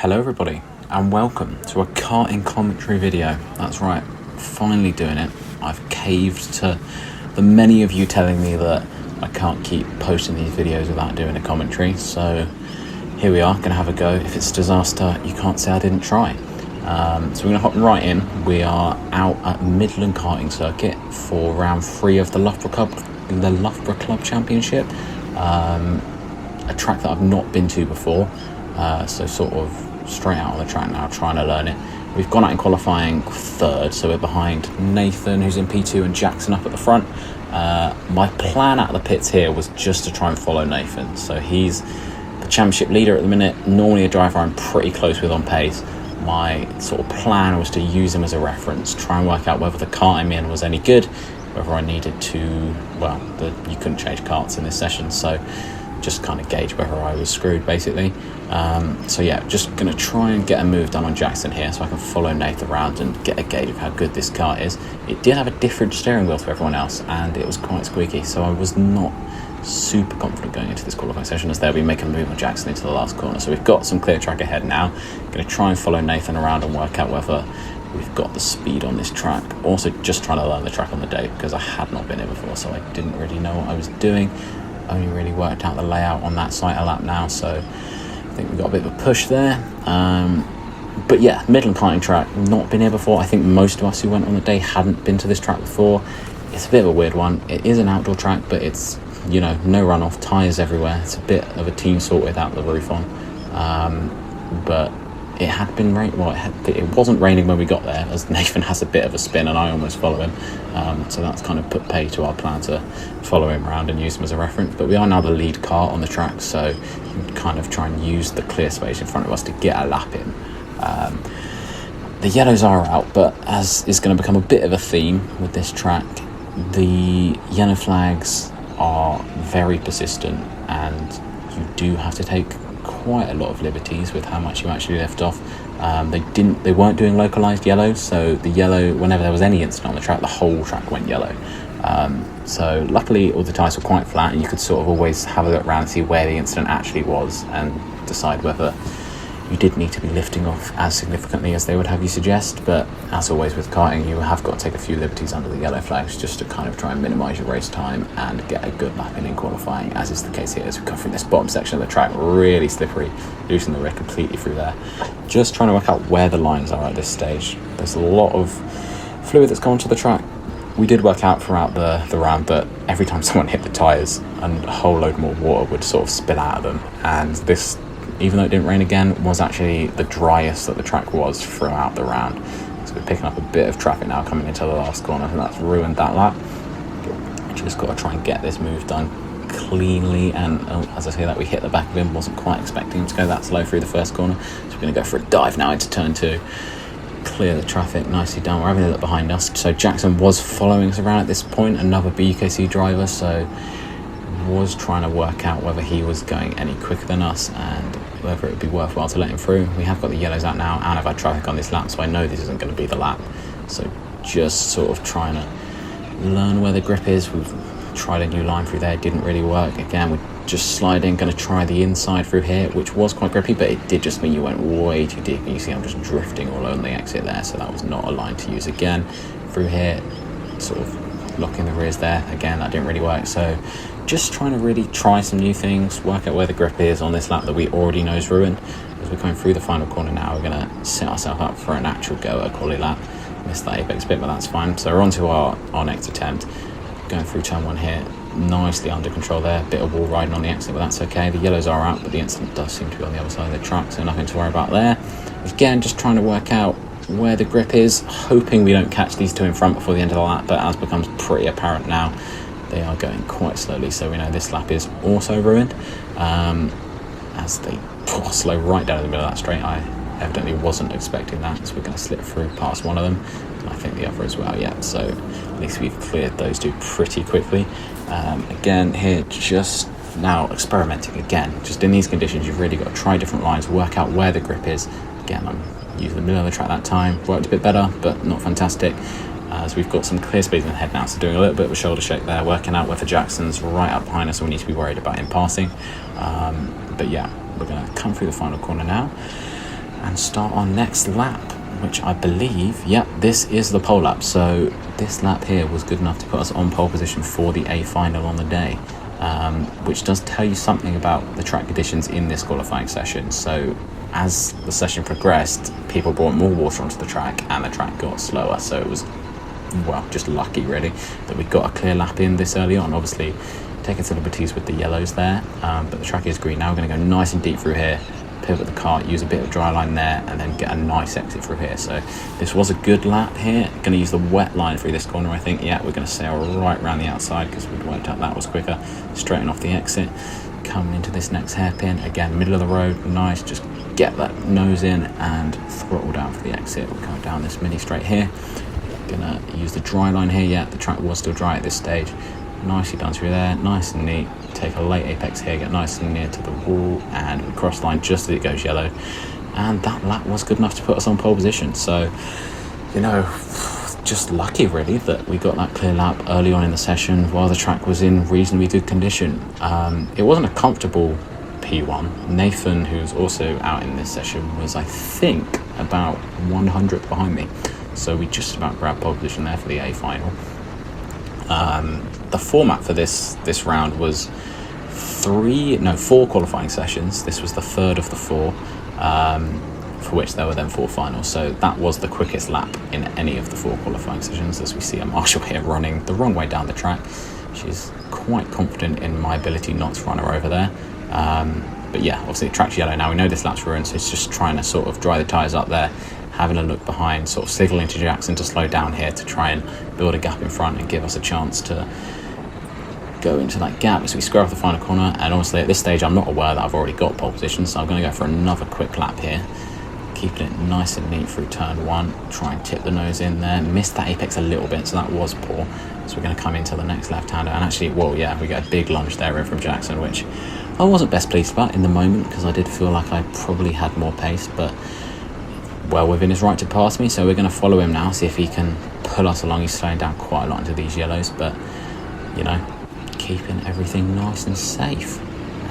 Hello everybody and welcome to a karting commentary video. That's right, finally doing it. I've caved to the many of you telling me that I can't keep posting these videos without doing a commentary, so here we are, gonna have a go. If it's a disaster, you can't say I didn't try. So we're gonna hop right in. We are out at Midland karting circuit for round 3 of the Loughborough Club Championship, a track that I've not been to before, so sort of straight out on the track now, trying to learn it. We've gone out in qualifying 3rd, so we're behind Nathan, who's in P2, and Jackson up at the front. My plan out of the pits here was just to try and follow Nathan. So he's the championship leader at the minute, normally a driver I'm pretty close with on pace. My sort of plan was to use him as a reference, try and work out whether the kart I'm in was any good, whether I needed to, well, you couldn't change karts in this session, so just kind of gauge whether I was screwed basically. So yeah, just gonna try and get a move done on Jackson here so I can follow Nathan around and get a gauge of how good this kart is. It did have a different steering wheel to everyone else and it was quite squeaky, so I was not super confident going into this qualifying session, as they'll be making a move on Jackson into the last corner. So we've got some clear track ahead now. Gonna try and follow Nathan around and work out whether we've got the speed on this track. Also just trying to learn the track on the day because I had not been here before, so I didn't really know what I was doing. Only really worked out the layout on that site a lap now, so I think we got a bit of a push there. But yeah, Midland karting track, not been here before. I think most of us who went on the day hadn't been to this track before. It's a bit of a weird one. It is an outdoor track, but it's, you know, no runoff, tyres everywhere. It's a bit of a team sport without the roof on. But it had been rain. Well, it wasn't raining when we got there, as Nathan has a bit of a spin and I almost follow him. So that's kind of put pay to our plan to follow him around and use him as a reference. But we are now the lead car on the track, so you can kind of try and use the clear space in front of us to get a lap in. The yellows are out, but as is going to become a bit of a theme with this track, the yellow flags are very persistent and you do have to take quite a lot of liberties with how much you actually left off. They weren't doing localized yellow, so the yellow, whenever there was any incident on the track, the whole track went yellow. So luckily all the tyres were quite flat and you could sort of always have a look around and see where the incident actually was and decide whether you did need to be lifting off as significantly as they would have you suggest. But as always with karting, you have got to take a few liberties under the yellow flags just to kind of try and minimise your race time and get a good lap in qualifying, as is the case here as we come from this bottom section of the track, really slippery, losing the rear completely through there. Just trying to work out where the lines are at this stage. There's a lot of fluid that's gone to the track. We did work out throughout the round that every time someone hit the tyres, and a whole load more water would sort of spill out of them, and this, even though it didn't rain again, was actually the driest that the track was throughout the round. So we're picking up a bit of traffic now coming into the last corner, and that's ruined that lap. Just got to try and get this move done cleanly, and as I say that, we hit the back of him. Wasn't quite expecting him to go that slow through the first corner, so we're going to go for a dive now into turn 2. Clear the traffic nicely down. We're having a look behind us. So Jackson was following us around at this point, another BUKC driver, so was trying to work out whether he was going any quicker than us and whether it would be worthwhile to let him through. We have got the yellows out now and I've had traffic on this lap, so I know this isn't going to be the lap. So just sort of trying to learn where the grip is. We've tried a new line through there, didn't really work. Again, we're just sliding, going to try the inside through here, which was quite grippy, but it did just mean you went way too deep, and you see I'm just drifting all over the exit there, so that was not a line to use again. Through here, sort of locking the rears there, again that didn't really work. So just trying to really try some new things, work out where the grip is on this lap that we already know is ruined. As we're going through the final corner now, we're going to set ourselves up for an actual go at a quali lap. Missed that apex bit, but that's fine. So we're on to our next attempt. Going through turn 1 here, nicely under control there, bit of wall riding on the exit, but that's okay. The yellows are out, but the incident does seem to be on the other side of the track, so nothing to worry about there. Again, just trying to work out where the grip is, hoping we don't catch these two in front before the end of the lap, but as becomes pretty apparent now, they are going quite slowly, so we know this lap is also ruined, as they slow right down in the middle of that straight. I evidently wasn't expecting that, so we're going to slip through past one of them, and I think the other as well. Yeah, so at least we've cleared those two pretty quickly. Again here, just now experimenting again. Just in these conditions, you've really got to try different lines, work out where the grip is. Again, I'm using the middle of the track that time, worked a bit better, but not fantastic. As we've got some clear speed in the head now, so doing a little bit of a shoulder shake there, working out whether Jackson's right up behind us, so we need to be worried about him passing. But yeah, we're going to come through the final corner now. and start our next lap, which I believe, yep, this is the pole lap. So this lap here was good enough to put us on pole position for the A final on the day, which does tell you something about the track conditions in this qualifying session. So as the session progressed, people brought more water onto the track and the track got slower. So it was, well, just lucky really that we got a clear lap in this early on. Obviously taking some liberties with the yellows there, but the track is green. Now we're going to go nice and deep through here, pivot the kart, use a bit of dry line there, and then get a nice exit through here. So this was a good lap here. Going to use the wet line through this corner, I think. Yeah, we're going to sail right around the outside because we'd worked out that was quicker. Straighten off the exit, coming into this next hairpin, again middle of the road, nice, just get that nose in and throttle down for the exit. We're coming down this mini straight here, gonna use the dry line here. Yeah, the track was still dry at this stage. Nicely done through there, nice and neat. Take a late apex here, get nice and near to the wall, and we cross the line just as it goes yellow. And that lap was good enough to put us on pole position. So, you know, just lucky really that we got that clear lap early on in the session while the track was in reasonably good condition. It wasn't a comfortable P1. Nathan, who's also out in this session, was I think about 100th behind me. So we just about grabbed pole position there for the A final. The format for this round was 4 qualifying sessions. This was the third of the 4, for which there were then 4 finals. So that was the quickest lap in any of the 4 qualifying sessions, as we see a marshal here running the wrong way down the track. She's quite confident in my ability not to run her over there. But yeah, obviously the track's yellow now. We know this lap's ruined, so it's just trying to sort of dry the tyres up there, having a look behind, sort of signalling to Jackson to slow down here to try and build a gap in front and give us a chance to go into that gap as we square off the final corner. And honestly at this stage I'm not aware that I've already got pole position, so I'm going to go for another quick lap here, keeping it nice and neat through turn 1. Try and tip the nose in there, missed that apex a little bit, so that was poor. So we're going to come into the next left-hander, and actually, well, yeah, we get a big lunge there in from Jackson, which I wasn't best pleased about in the moment because I did feel like I probably had more pace, but well within his right to pass me. So we're going to follow him now, see if he can pull us along. He's slowing down quite a lot into these yellows, but you know, keeping everything nice and safe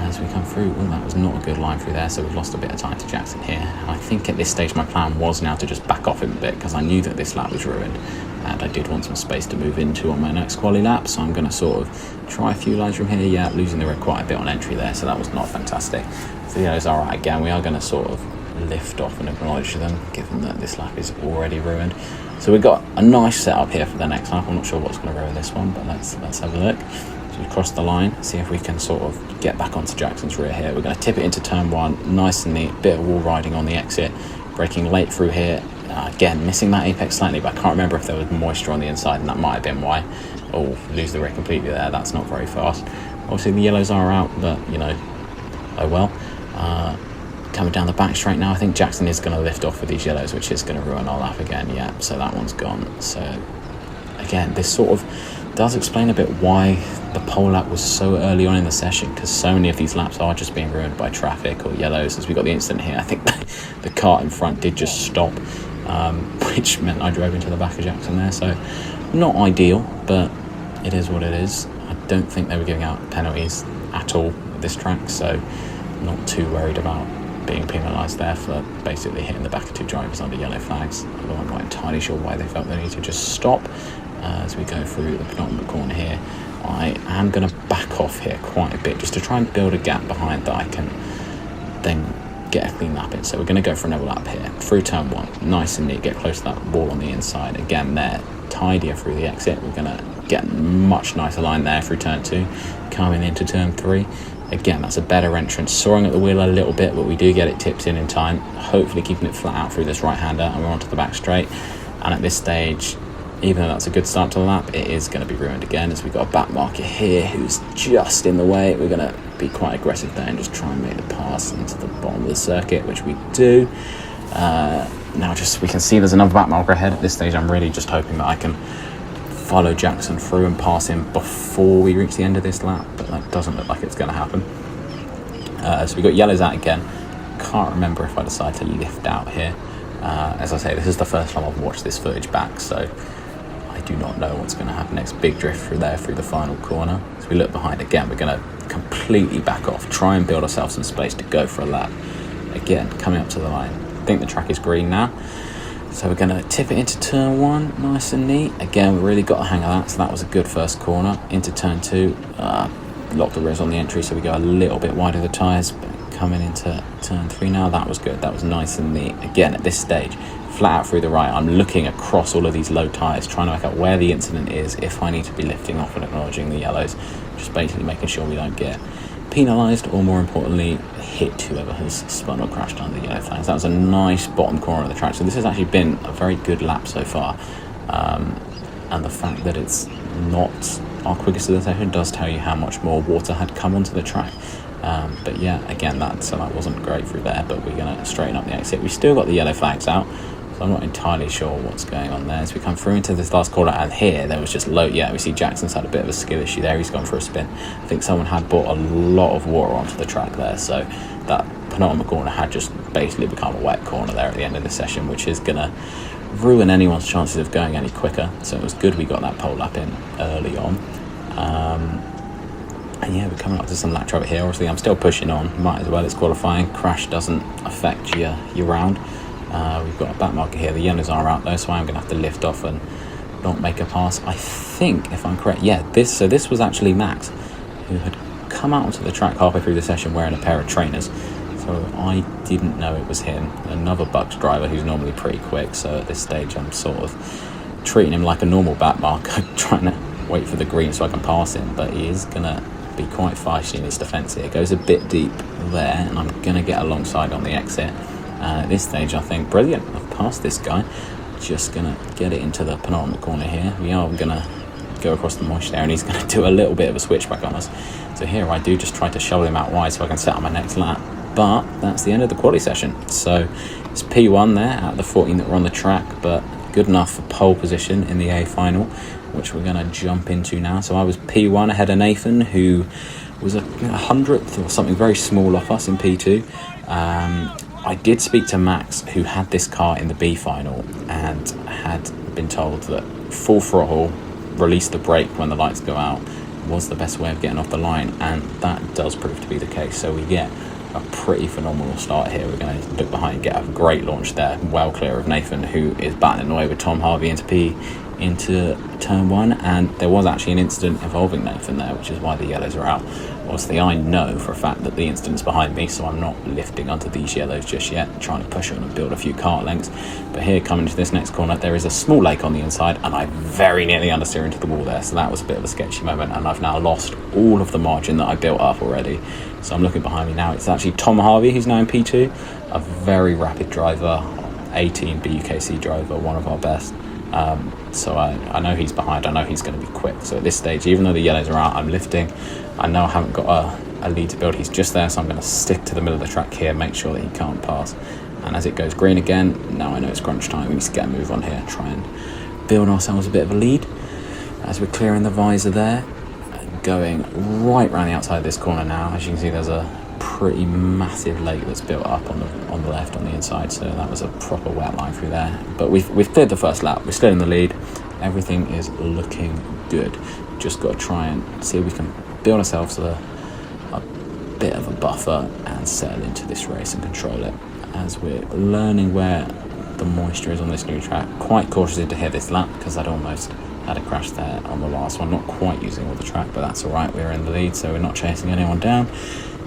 as we come through. Oh, that was not a good line through there, so we've lost a bit of time to Jackson here. I think at this stage my plan was now to just back off him a bit because I knew that this lap was ruined and I did want some space to move into on my next quali lap, so I'm going to sort of try a few lines from here. Yeah, losing the red quite a bit on entry there, so that was not fantastic. So yeah, it's alright. Again, we are going to sort of lift off and acknowledge them given that this lap is already ruined. So we've got a nice setup here for the next lap. I'm not sure what's going to ruin this one, but let's have a look. So we cross the line, see if we can sort of get back onto Jackson's rear here. We're going to tip it into turn 1, nice and neat, bit of wall riding on the exit, braking late through here. Again, missing that apex slightly, but I can't remember if there was moisture on the inside, and that might have been why. Oh, lose the rear completely there, that's not very fast. Obviously the yellows are out, but you know, oh well. Coming down the back straight now, I think Jackson is going to lift off with these yellows, which is going to ruin our lap again. Yeah, so that one's gone. So again, this sort of does explain a bit why the pole lap was so early on in the session, because so many of these laps are just being ruined by traffic or yellows. As we got the incident here, I think the kart in front did just stop, which meant I drove into the back of Jackson there. So not ideal, but it is what it is. I don't think they were giving out penalties at all at this track, so not too worried about being penalised there for basically hitting the back of 2 drivers under yellow flags. Although I'm not entirely sure why they felt they need to just stop. As we go through the penultimate corner here, I am going to back off here quite a bit just to try and build a gap behind that I can then get a clean lap in. So we're going to go for another lap here through turn 1, nice and neat, get close to that wall on the inside. Again there, tidier through the exit. We're going to get much nicer line there through turn 2, coming into turn 3. Again, that's a better entrance, soaring at the wheel a little bit, but we do get it tipped in time, hopefully keeping it flat out through this right-hander, and we're onto the back straight. And at this stage, even though that's a good start to the lap, it is going to be ruined again, as we've got a back marker here who's just in the way. We're going to be quite aggressive there and just try and make the pass into the bottom of the circuit, which we do. Now we can see there's another back marker ahead. At this stage, I'm really just hoping that I can follow Jackson through and pass him before we reach the end of this lap, but that doesn't look like it's going to happen. So we've got yellows out again. Can't remember if I decide to lift out here. As I say, this is the first time I've watched this footage back, so I do not know what's going to happen next. Big drift through there through the final corner. As we look behind again, we're going to completely back off, try and build ourselves some space to go for a lap. Again, coming up to the line, think the track is green now. So we're going to tip it into turn 1, nice and neat. Again, we really got a hang of that, so that was a good first corner. Into turn 2, locked the rears on the entry, so we go a little bit wide of the tyres. But coming into turn 3 now, that was good, that was nice and neat. Again, at this stage, flat out through the right, I'm looking across all of these low tyres, trying to work out where the incident is, if I need to be lifting off and acknowledging the yellows, just basically making sure we don't get penalised, or more importantly, hit whoever has spun or crashed under the yellow flags. That was a nice bottom corner of the track, so this has actually been a very good lap so far, and the fact that it's not our quickest of the session does tell you how much more water had come onto the track. But yeah, again, that wasn't great through there, but we're going to straighten up the exit. We still got the yellow flags out, so I'm not entirely sure what's going on there. As we come through into this last corner, and here there was just low. Yeah, we see Jackson's had a bit of a skill issue there. He's gone for a spin. I think someone had brought a lot of water onto the track there, so that penultimate corner had just basically become a wet corner there at the end of the session, which is going to ruin anyone's chances of going any quicker. So it was good we got that pole lap in early on. And yeah, we're coming up to some lap traffic here. Obviously, I'm still pushing on. Might as well. It's qualifying. Crash doesn't affect your round. We've got a back marker here. The yellows are out though, so I'm going to have to lift off and not make a pass. I think, if I'm correct, yeah, this was actually Max, who had come out onto the track halfway through the session wearing a pair of trainers. So I didn't know it was him. Another Bucks driver who's normally pretty quick. So at this stage, I'm sort of treating him like a normal back marker, trying to wait for the green so I can pass him. But he is going to be quite feisty in his defence here. It goes a bit deep there, and I'm going to get alongside on the exit. At this stage, I think, brilliant, I've passed this guy. Just going to get it into the penultimate corner here. We are going to go across the moisture there, and he's going to do a little bit of a switchback on us. So here I do just try to shovel him out wide so I can set on my next lap. But that's the end of the quali session. So it's P1 there out of the 14 that were on the track, but good enough for pole position in the A final, which we're going to jump into now. So I was P1 ahead of Nathan, who was a 100th or something very small off us in P2. I did speak to Max, who had this car in the B final and had been told that full throttle, release the brake when the lights go out, was the best way of getting off the line, and that does prove to be the case. So we get a pretty phenomenal start here. We're going to look behind and get a great launch there, well clear of Nathan, who is battling away with Tom Harvey into turn 1, and there was actually an incident involving Nathan there, which is why the yellows are out. Obviously, I know for a fact that the incident's behind me, so I'm not lifting onto these yellows just yet, trying to push on and build a few kart lengths. But here, coming to this next corner, there is a small lake on the inside, and I very nearly understeer into the wall there, so that was a bit of a sketchy moment, and I've now lost all of the margin that I built up already. So I'm looking behind me now. It's actually Tom Harvey, who's now in P2, a very rapid driver, 18 BUKC driver, one of our best. So I know he's behind, I know he's going to be quick. So at this stage, even though the yellows are out, I'm lifting. I know I haven't got a lead to build, he's just there, so I'm going to stick to the middle of the track here, make sure that he can't pass. And as it goes green again, now I know it's crunch time, we need to get a move on here, try and build ourselves a bit of a lead. As we're clearing the visor there, going right round the outside of this corner now. As you can see, there's a pretty massive lake that's built up on the left on the inside, so that was a proper wet line through there. But we've cleared the first lap, we're still in the lead, everything is looking good. Just got to try and see if we can build ourselves a bit of a buffer and settle into this race and control it, as we're learning where the moisture is on this new track. Quite cautious to hit this lap because I'd almost had a crash there on the last one, not quite using all the track, but that's all right, we're in the lead, so we're not chasing anyone down.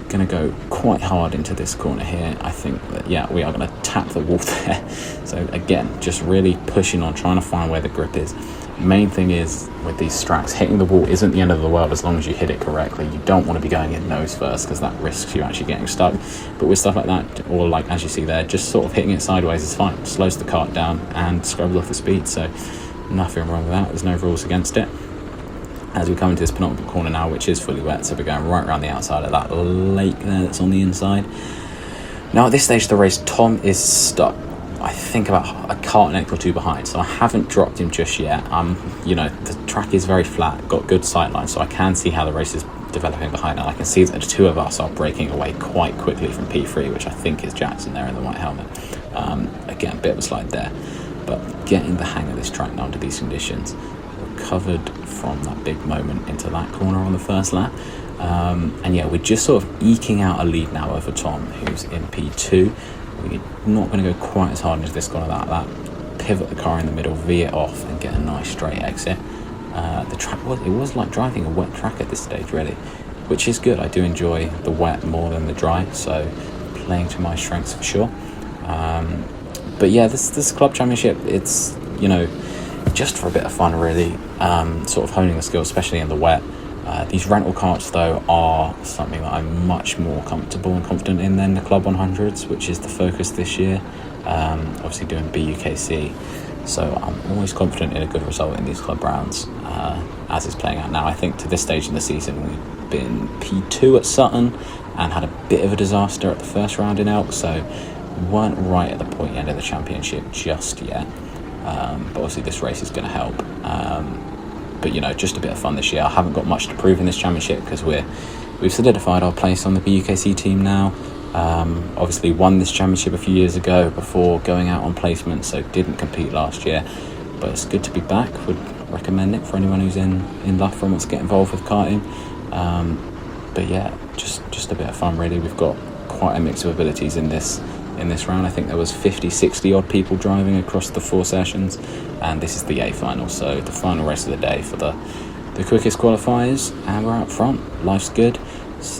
Going to go quite hard into this corner here. I think that, yeah, we are going to tap the wall there. So again, just really pushing on, trying to find where the grip is. Main thing is with these tracks, hitting the wall isn't the end of the world as long as you hit it correctly. You don't want to be going in nose first because that risks you actually getting stuck. But with stuff like that, or like as you see there, just sort of hitting it sideways is fine. Slows the kart down and scrubs off the speed, so nothing wrong with that. There's no rules against it. As we come into this penultimate corner now, which is fully wet, so we're going right around the outside of that lake there that's on the inside. Now at this stage of the race, Tom is stuck, I think, about a kart length or two behind, so I haven't dropped him just yet. The track is very flat, got good sight lines, so I can see how the race is developing behind, and I can see that the two of us are breaking away quite quickly from P3, which I think is Jackson there in the white helmet. Again, a bit of a slide there, but getting the hang of this track now under these conditions. Recovered from that big moment into that corner on the first lap, and yeah, we're just sort of eking out a lead now over Tom, who's in P2. We're not going to go quite as hard as this corner. That pivot the car in the middle, veer it off, and get a nice straight exit. The track was like driving a wet track at this stage, really, which is good. I do enjoy the wet more than the dry, so playing to my strengths for sure. But yeah, this club championship, it's, you know, just for a bit of fun, really, sort of honing the skills, especially in the wet. These rental karts, though, are something that I'm much more comfortable and confident in than the Club 100s, which is the focus this year. Obviously doing BUKC, so I'm always confident in a good result in these club rounds, as it's playing out now. I think to this stage in the season, we've been P2 at Sutton and had a bit of a disaster at the first round in Elk, so we weren't right at the pointy end of the championship just yet. But obviously this race is going to help. But, you know, just a bit of fun this year. I haven't got much to prove in this championship because we've solidified our place on the BUKC team now. Obviously won this championship a few years ago before going out on placement, so didn't compete last year. But it's good to be back. Would recommend it for anyone who's in Loughborough and wants to get involved with karting. But yeah, just a bit of fun, really. We've got quite a mix of abilities in this round. I think there was 50-60 odd people driving across the 4 sessions, and this is the A final, so the final race of the day for the quickest qualifiers, and we're out front. Life's good.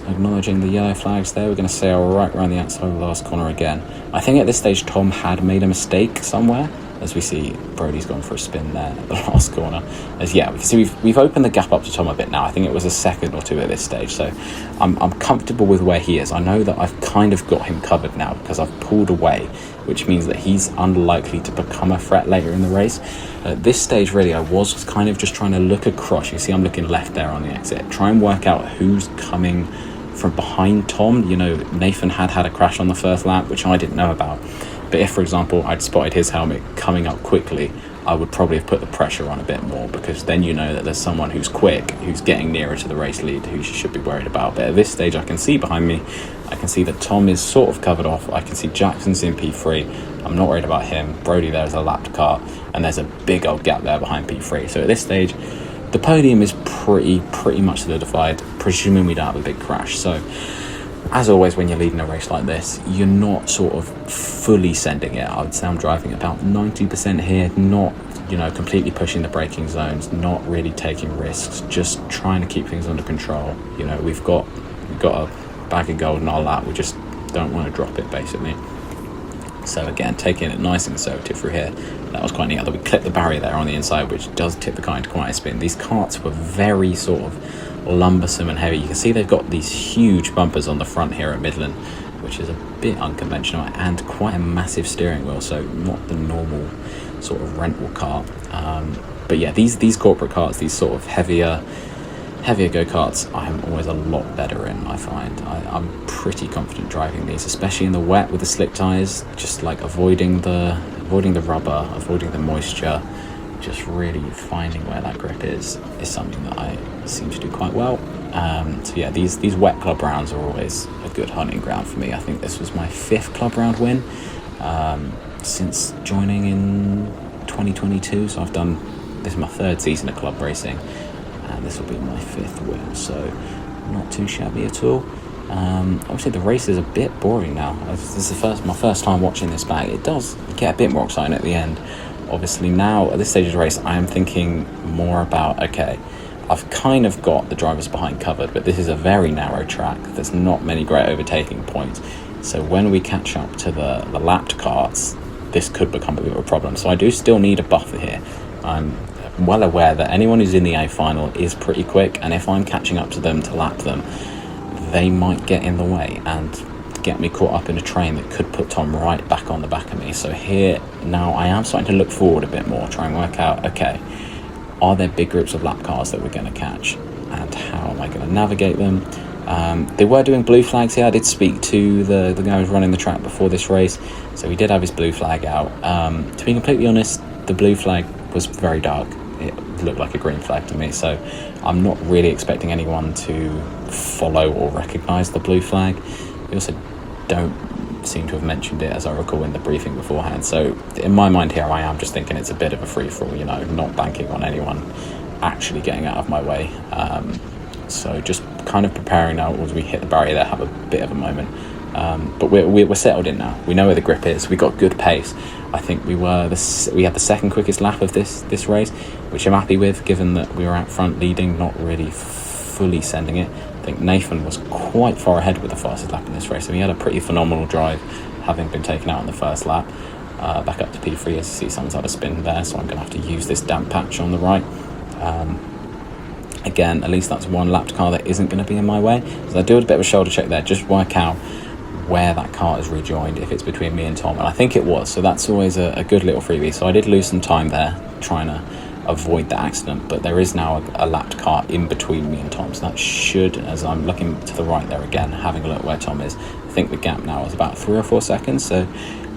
Acknowledging the yellow flags there, we're going to sail right around the outside of the last corner again. I think at this stage Tom had made a mistake somewhere, as we see Brody's gone for a spin there at the last corner. As yeah, we can see we've opened the gap up to Tom a bit now. I think it was a second or two at this stage, so I'm comfortable with where he is. I know that I've kind of got him covered now because I've pulled away, which means that he's unlikely to become a threat later in the race. At this stage, really, I was kind of just trying to look across. You see I'm looking left there on the exit, try and work out who's coming from behind Tom. You know, Nathan had a crash on the first lap, which I didn't know about. But if, for example, I'd spotted his helmet coming up quickly, I would probably have put the pressure on a bit more, because then you know that there's someone who's quick, who's getting nearer to the race lead, who you should be worried about. But at this stage, I can see behind me, I can see that Tom is sort of covered off. I can see Jackson's in P3. I'm not worried about him. Brody there is a lapped car, and there's a big old gap there behind P3. So at this stage, the podium is pretty much solidified, presuming we don't have a big crash. So as always, when you're leading a race like this, you're not sort of fully sending it. I would say I'm driving about 90% here, not, you know, completely pushing the braking zones, not really taking risks, just trying to keep things under control. You know, we've got a bag of gold in our lap. We just don't want to drop it, basically. So again, taking it nice and conservative through here. That was quite neat. Although we clipped the barrier there on the inside, which does tip the car into quite a spin. These karts were very sort of lumbersome and heavy. You can see they've got these huge bumpers on the front here at Midland, which is a bit unconventional, and quite a massive steering wheel, so not the normal sort of rental car. But yeah, these corporate karts, these sort of heavier go-karts, I'm always a lot better in, I find. I'm pretty confident driving these, especially in the wet with the slick tyres, just like avoiding the rubber, avoiding the moisture, just really finding where that grip is something that I seem to do quite well. So yeah, these wet club rounds are always a good hunting ground for me. I think this was my 5th club round win since joining in 2022, so this is my 3rd season of club racing, and this will be my 5th win, so not too shabby at all. Obviously the race is a bit boring now. This is my first time watching this back. It does get a bit more exciting at the end. Obviously now, at this stage of the race, I am thinking more about, okay, I've kind of got the drivers behind covered, but this is a very narrow track. There's not many great overtaking points. So when we catch up to the lapped karts, this could become a bit of a problem. So I do still need a buffer here. I'm well aware that anyone who's in the A final is pretty quick, and if I'm catching up to them to lap them, they might get in the way and get me caught up in a train that could put Tom right back on the back of me. So here now I am starting to look forward a bit more, try and work out, okay, are there big groups of lap cars that we're going to catch, and how am I going to navigate them? They were doing blue flags here. I did speak to the guy who's running the track before this race, so he did have his blue flag out. To be completely honest, the blue flag was very dark. It looked like a green flag to me, so I'm not really expecting anyone to follow or recognise the blue flag. We also don't seem to have mentioned it, as I recall, in the briefing beforehand. So in my mind here, I am just thinking it's a bit of a free-for-all, you know, not banking on anyone actually getting out of my way. So just kind of preparing now as we hit the barrier there, have a bit of a moment, But we're settled in now. We know where the grip is. We got good pace. I think we had the second quickest lap of this race, which I'm happy with, given that we were out front leading, not really fully sending it. I think Nathan was quite far ahead with the fastest lap in this race, and he had a pretty phenomenal drive, having been taken out in the first lap. Back up to P3, as you see, someone's had a spin there, so I'm going to have to use this damp patch on the right. Again, at least that's one lapped car that isn't going to be in my way. So I do a bit of a shoulder check there, just work out where that car is rejoined, if it's between me and Tom, and I think it was, so that's always a good little freebie. So I did lose some time there trying to avoid the accident, but there is now a lapped car in between me and Tom, so that should, as I'm looking to the right there again, having a look where Tom is, I think the gap now is about 3 or 4 seconds, so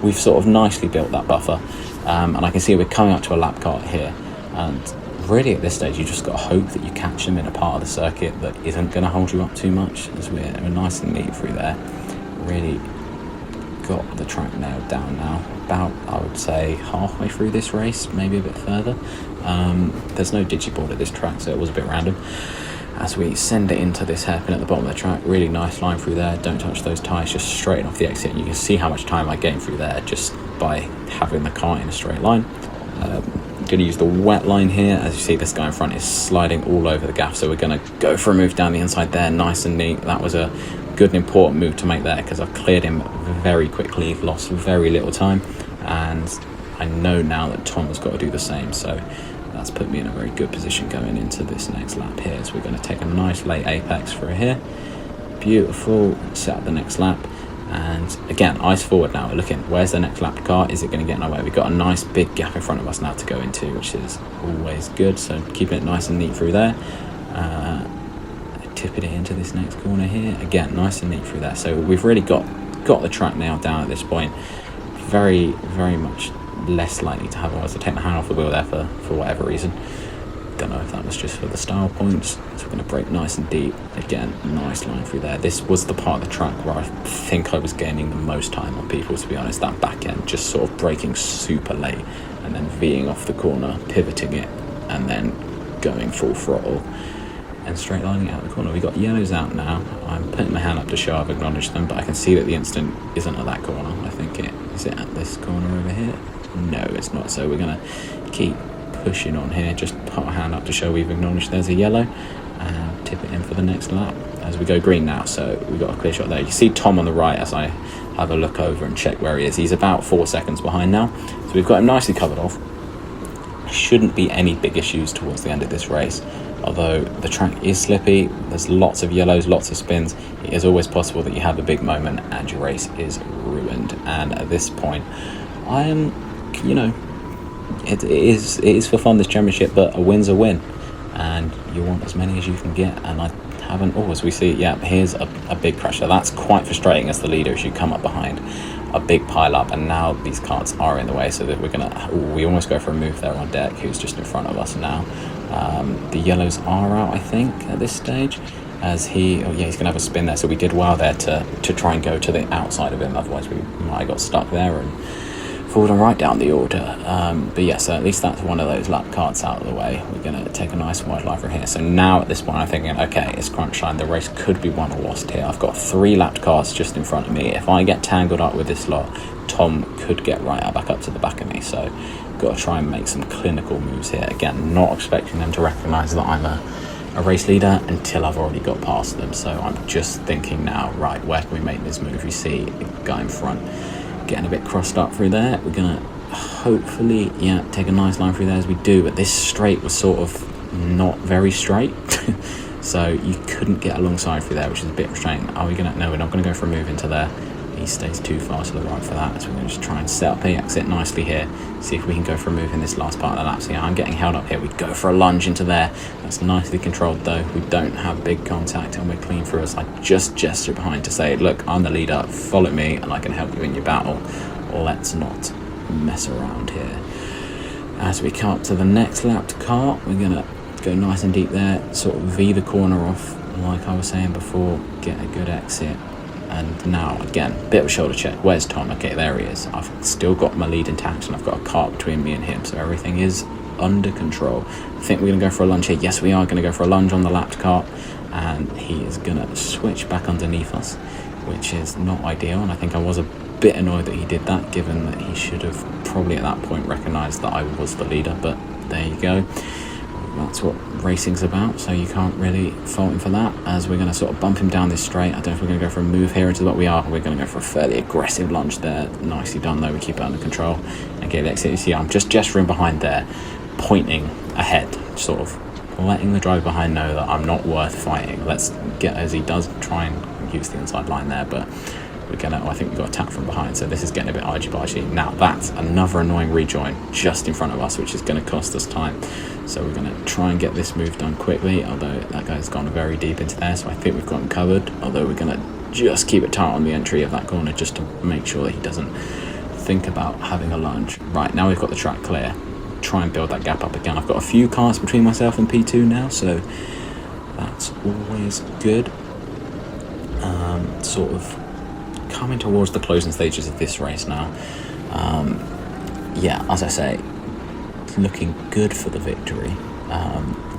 we've sort of nicely built that buffer, and I can see we're coming up to a lap car here, and really at this stage you just got to hope that you catch them in a part of the circuit that isn't going to hold you up too much, as we're nice and neat through there. Really got the track nailed down now, about, I would say, halfway through this race, maybe a bit further. There's no digiboard at this track, so it was a bit random. As we send it into this hairpin at the bottom of the track, really nice line through there, don't touch those tyres, just straighten off the exit, and you can see how much time I gained through there just by having the car in a straight line. I'm going to use the wet line here. As you see, this guy in front is sliding all over the gaff, so we're going to go for a move down the inside there, nice and neat. That was a good and important move to make there, because I've cleared him very quickly, lost very little time, and I know now that Tom has got to do the same, so that's put me in a very good position going into this next lap here. So we're going to take a nice late apex through here, beautiful, set up the next lap, and again, eyes forward now, we're looking, where's the next lap car, is it going to get in our way? We've got a nice big gap in front of us now to go into, which is always good, so keeping it nice and neat through there. Tipping it into this next corner here, again nice and neat through there, so we've really got the track nailed down at this point. Very much less likely to have I was to take my hand off the wheel there for whatever reason. Don't know if that was just for the style points, so we're going to brake nice and deep. Again, nice line through there. This was the part of the track where I think I was gaining the most time on people, to be honest. That back end, just sort of braking super late and then V'ing off the corner, pivoting it, and then going full throttle and straight lining out the corner. We got yellows out now. I'm putting my hand up to show I've acknowledged them, but I can see that the incident isn't at that corner. I think is it at this corner over here? No, it's not. So we're going to keep pushing on here, just put our hand up to show we've acknowledged there's a yellow, and tip it in for the next lap as we go green now. So we've got a clear shot there. You see Tom on the right as I have a look over and check where he is. He's about 4 seconds behind now, so we've got him nicely covered off. Shouldn't be any big issues towards the end of this race, although the track is slippy, there's lots of yellows, lots of spins. It is always possible that you have a big moment and your race is ruined, and at this point I am, it is for fun, this championship, but a win's a win, and you want as many as you can get, and I haven't. As we see, yeah, here's a big crash. So that's quite frustrating as the leader, as you come up behind a big pile up, and now these carts are in the way, so that we almost go for a move there on Deck, who's just in front of us now. The yellows are out, I think, at this stage, as he's gonna have a spin there, so we did well there to try and go to the outside of him, otherwise we might have got stuck there and fallen right down the order. But yeah, so at least that's one of those lap carts out of the way. We're gonna take a nice wide line from here. So now at this point I'm thinking, okay, it's crunch time, the race could be won or lost here. I've got 3 lapped carts just in front of me. If I get tangled up with this lot, Tom could get right back up to the back of me, so got to try and make some clinical moves here. Again, not expecting them to recognise that I'm a race leader until I've already got past them, so I'm just thinking now, right, where can we make this move? You see the guy in front getting a bit crossed up through there. We're gonna hopefully take a nice line through there as we do, but this straight was sort of not very straight so you couldn't get alongside through there, which is a bit frustrating. No, we're not gonna go for a move into there. He stays too far to the right for that, so we're going to just try and set up the exit nicely here, see if we can go for a move in this last part of the lap. So yeah, I'm getting held up here. We go for a lunge into there. That's nicely controlled though. We don't have big contact and we're clean through, as I just gesture behind to say, look, I'm the leader, follow me and I can help you in your battle. Let's not mess around here. As we come up to the next lapped car, we're going to go nice and deep there, sort of V the corner off, like I was saying before, get a good exit. And now, again, bit of a shoulder check. Where's Tom? Okay, there he is. I've still got my lead intact and I've got a cart between me and him, so everything is under control. I think we're going to go for a lunge here. Yes, we are going to go for a lunge on the lapped cart, and he is going to switch back underneath us. which is not ideal, and I think I was a bit annoyed that he did that, given that he should have probably at that point recognised that I was the leader. But there you go, that's what racing's about, so you can't really fault him for that. As we're going to sort of bump him down this straight, I don't know if we're going to go for a move here into what we are. We're going to go for a fairly aggressive lunge there. Nicely done though, we keep it under control and get the exit. You see I'm just gesturing behind there, pointing ahead, sort of letting the driver behind know that I'm not worth fighting. Let's get, as he does try and use the inside line there, but we're gonna, I think we got attacked from behind, so this is getting a bit argy-bargy. Now that's another annoying rejoin just in front of us, which is going to cost us time. So we're going to try and get this move done quickly, although that guy's gone very deep into there, so I think we've got him covered. Although we're going to just keep it tight on the entry of that corner, just to make sure that he doesn't think about having a lunge. Right, now we've got the track clear. Try and build that gap up again. I've got a few cars between myself and P2 now, so that's always good. Sort of coming towards the closing stages of this race now. Yeah, as I say, looking good for the victory,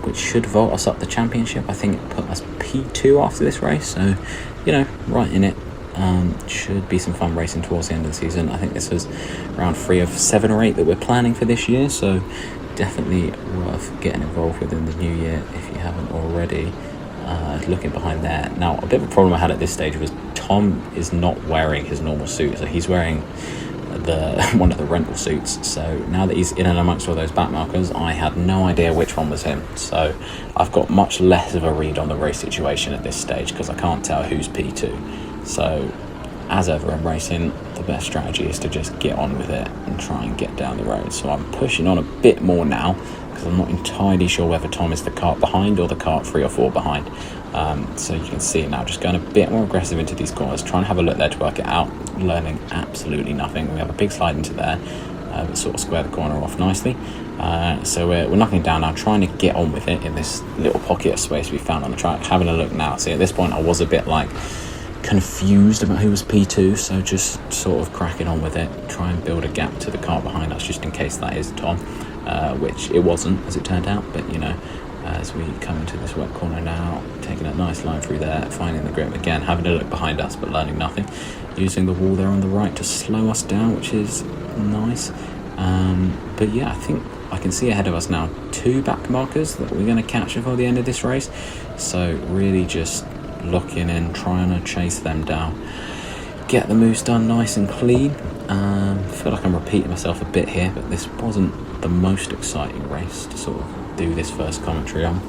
which should vault us up the championship. I think it put us P2 after this race, so you know, right in it. Should be some fun racing towards the end of the season. I think this was round 3 of 7 or 8 that we're planning for this year, so definitely worth getting involved with in the new year if you haven't already. Looking behind there now, a bit of a problem I had at this stage was Tom is not wearing his normal suit, so he's wearing one of the rental suits. So now that he's in and amongst all those back markers, I had no idea which one was him, so I've got much less of a read on the race situation at this stage because I can't tell who's P2. So as ever in racing, the best strategy is to just get on with it and try and get down the road. So I'm pushing on a bit more now because I'm not entirely sure whether Tom is the kart behind or the kart 3 or 4 behind. So you can see now, just going a bit more aggressive into these corners, trying to have a look there to work it out, learning absolutely nothing. We have a big slide into there, sort of square the corner off nicely. So we're knocking down now, trying to get on with it in this little pocket of space we found on the track. Having a look now, see at this point I was a bit like confused about who was P2, so just sort of cracking on with it, try and build a gap to the car behind us just in case that is Tom, which it wasn't as it turned out. But you know, as we come into this wet corner now, taking a nice line through there, finding the grip again, having a look behind us but learning nothing, using the wall there on the right to slow us down, which is nice. But yeah, I think I can see ahead of us now 2 back markers that we're going to catch before the end of this race, so really just looking in, trying to chase them down, get the moves done nice and clean. I feel like I'm repeating myself a bit here, but this wasn't the most exciting race to sort of do this first commentary on.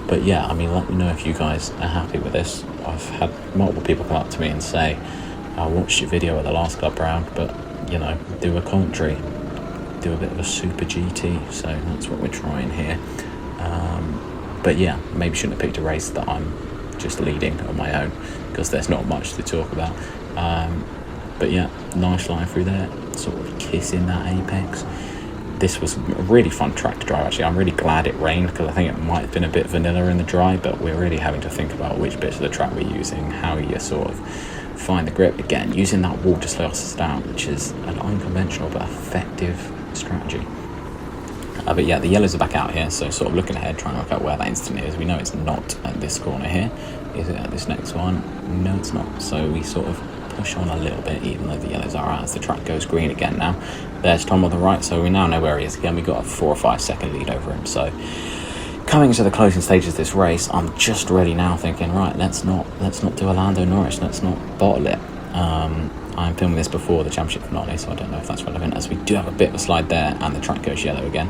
But yeah, I mean, let me know if you guys are happy with this. I've had multiple people come up to me and say, I watched your video at the last club round, but you know, do a commentary, do a bit of a super GT, so that's what we're trying here. But yeah, maybe shouldn't have picked a race that I'm just leading on my own because there's not much to talk about. But yeah, nice line through there, sort of kissing that apex. This was a really fun track to drive actually. I'm really glad it rained because I think it might have been a bit vanilla in the dry, but we're really having to think about which bits of the track we're using, how you sort of find the grip. Again, using that wall to slow us down, which is an unconventional but effective strategy. But yeah, the yellows are back out here, so sort of looking ahead, trying to work out where that instant is. We know it's not at this corner here. Is it at this next one? No, it's not. So we sort of push on a little bit, even though the yellows are out, as the track goes green again now. There's Tom on the right, so we now know where he is again. We got a 4 or 5 second lead over him. So coming to the closing stages of this race, I'm just ready now thinking, right, let's not do a Lando Norris, let's not bottle it. I'm filming this before the championship finale, so I don't know if that's relevant, as we do have a bit of a slide there and the track goes yellow again.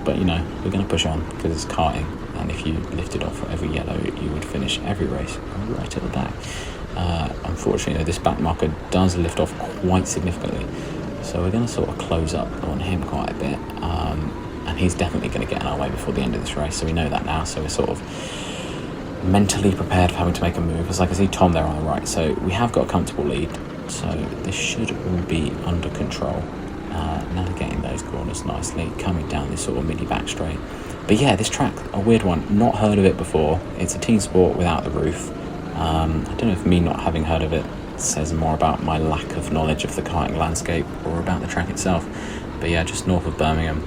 But you know, we're going to push on because it's karting, and if you lifted off every yellow, you would finish every race right at the back. Unfortunately, this back marker does lift off quite significantly, so we're going to sort of close up on him quite a bit, and he's definitely going to get in our way before the end of this race, so we know that now. So we're sort of mentally prepared for having to make a move, as I can see Tom there on the right. So we have got a comfortable lead, so this should all be under control. Navigating those corners nicely, coming down this sort of mini back straight. But yeah, this track, a weird one, not heard of it before. It's a team sport without the roof. I don't know if me not having heard of it says more about my lack of knowledge of the karting landscape or about the track itself. But yeah, just north of Birmingham,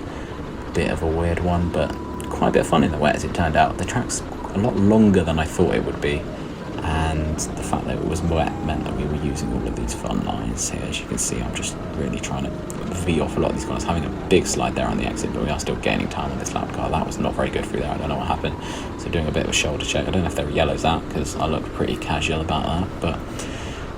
bit of a weird one, but quite a bit of fun in the wet as it turned out. The track's a lot longer than I thought it would be, and the fact that it was wet meant that we were using all of these fun lines here. As you can see, I'm just really trying to V off a lot of these corners, having a big slide there on the exit, but we are still gaining time on this lap car. That was not very good through there. I don't know what happened. So doing a bit of a shoulder check. I don't know if there were yellows out because I looked pretty casual about that, but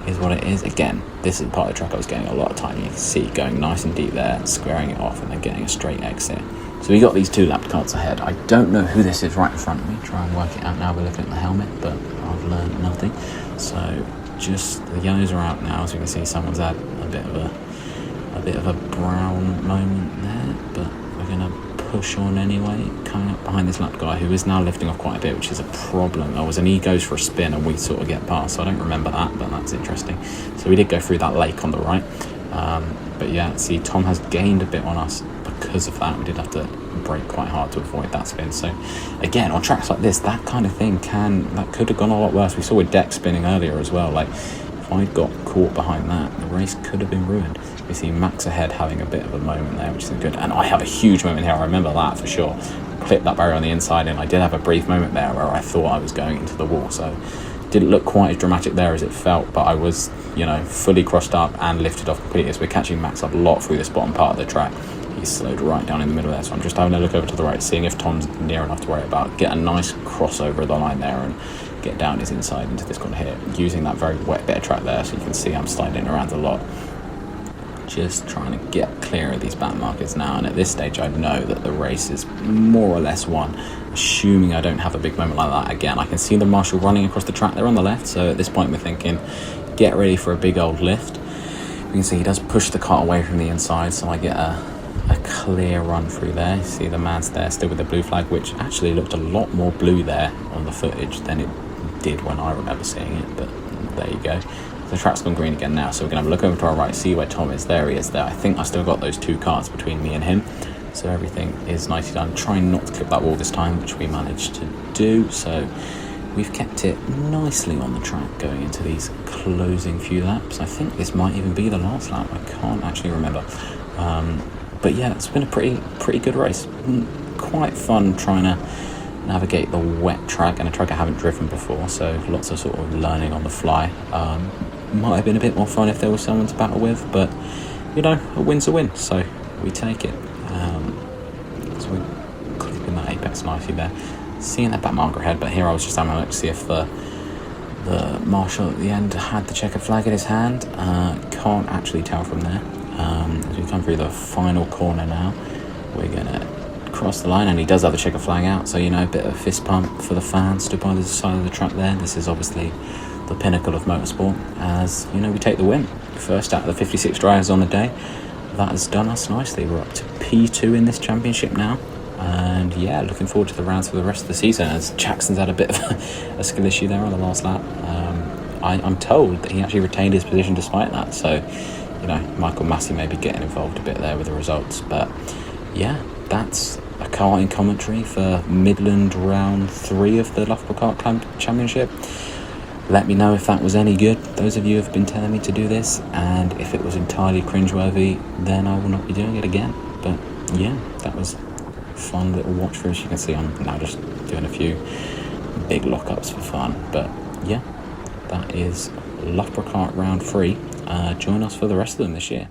is what it is. Again, this is part of the track I was getting a lot of time. You can see going nice and deep there, squaring it off, and then getting a straight exit. So we got these 2 lap carts ahead. I don't know who this is right in front of me. Try and work it out now. We're looking at the helmet, but I've learned nothing. So just the yellows are out now. So you can see someone's had a bit of a brown moment there, but we're gonna push on anyway. Coming up behind this lap guy who is now lifting off quite a bit, which is a problem. He goes for a spin and we sort of get past. So I don't remember that, but that's interesting. So we did go through that lake on the right. But yeah, see, Tom has gained a bit on us because of that. We did have to brake quite hard to avoid that spin. So again, on tracks like this, that kind of thing could have gone a lot worse. We saw with deck spinning earlier as well. Like, if I got caught behind that, the race could have been ruined. We see Max ahead having a bit of a moment there, which is good. And I have a huge moment here. I remember that for sure. Clipped that barrier on the inside, and I did have a brief moment there where I thought I was going into the wall. So didn't look quite as dramatic there as it felt, but I was, fully crossed up and lifted off completely. So we're catching Max up a lot through this bottom part of the track. He's slowed right down in the middle there. So I'm just having a look over to the right, seeing if Tom's near enough to worry about. Get a nice crossover of the line there and get down his inside into this corner here, using that very wet bit of track there. So you can see I'm sliding around a lot. Just trying to get clear of these back markers now, and at this stage I know that the race is more or less won, assuming I don't have a big moment like that again. I can see the marshal running across the track there on the left, so at this point we're thinking get ready for a big old lift. You can see he does push the cart away from the inside, so I get a clear run through there. You see the man's there still with the blue flag, which actually looked a lot more blue there on the footage than it did when I remember seeing it, but there you go. The track's gone green again now, so we're going to have a look over to our right, see where Tom is. There he is there. I think I still got those 2 carts between me and him, so everything is nicely done. Trying not to clip that wall this time, which we managed to do, so we've kept it nicely on the track going into these closing few laps. I think this might even be the last lap. I can't actually remember. But yeah, it's been a pretty good race. Quite fun trying to navigate the wet track, and a track I haven't driven before, so lots of sort of learning on the fly. Might have been a bit more fun if there was someone to battle with, but a win's a win, so we take it. So we're clipping that apex nicely there, seeing that back marker ahead. But here I was just having a look to see if the marshal at the end had the checkered flag in his hand. Can't actually tell from there. As we come through the final corner now, we're gonna cross the line, and he does have the checkered flag out, so a bit of a fist pump for the fans stood by the side of the track there. This is obviously the pinnacle of motorsport, as we take the win. First out of the 56 drivers on the day. That has done us nicely. We're up to P2 in this championship now, and yeah, looking forward to the rounds for the rest of the season, as Jackson's had a bit of a skill issue there on the last lap. I'm told that he actually retained his position despite that, so Michael Massey may be getting involved a bit there with the results. But yeah, that's a karting commentary for Midland round 3 of the Loughborough Kart Championship. Let me know if that was any good. Those of you have been telling me to do this, and if it was entirely cringeworthy, then I will not be doing it again. But yeah, that was a fun little watch for us. You can see I'm now just doing a few big lockups for fun. But yeah, that is Loughborough Kart round 3. Join us for the rest of them this year.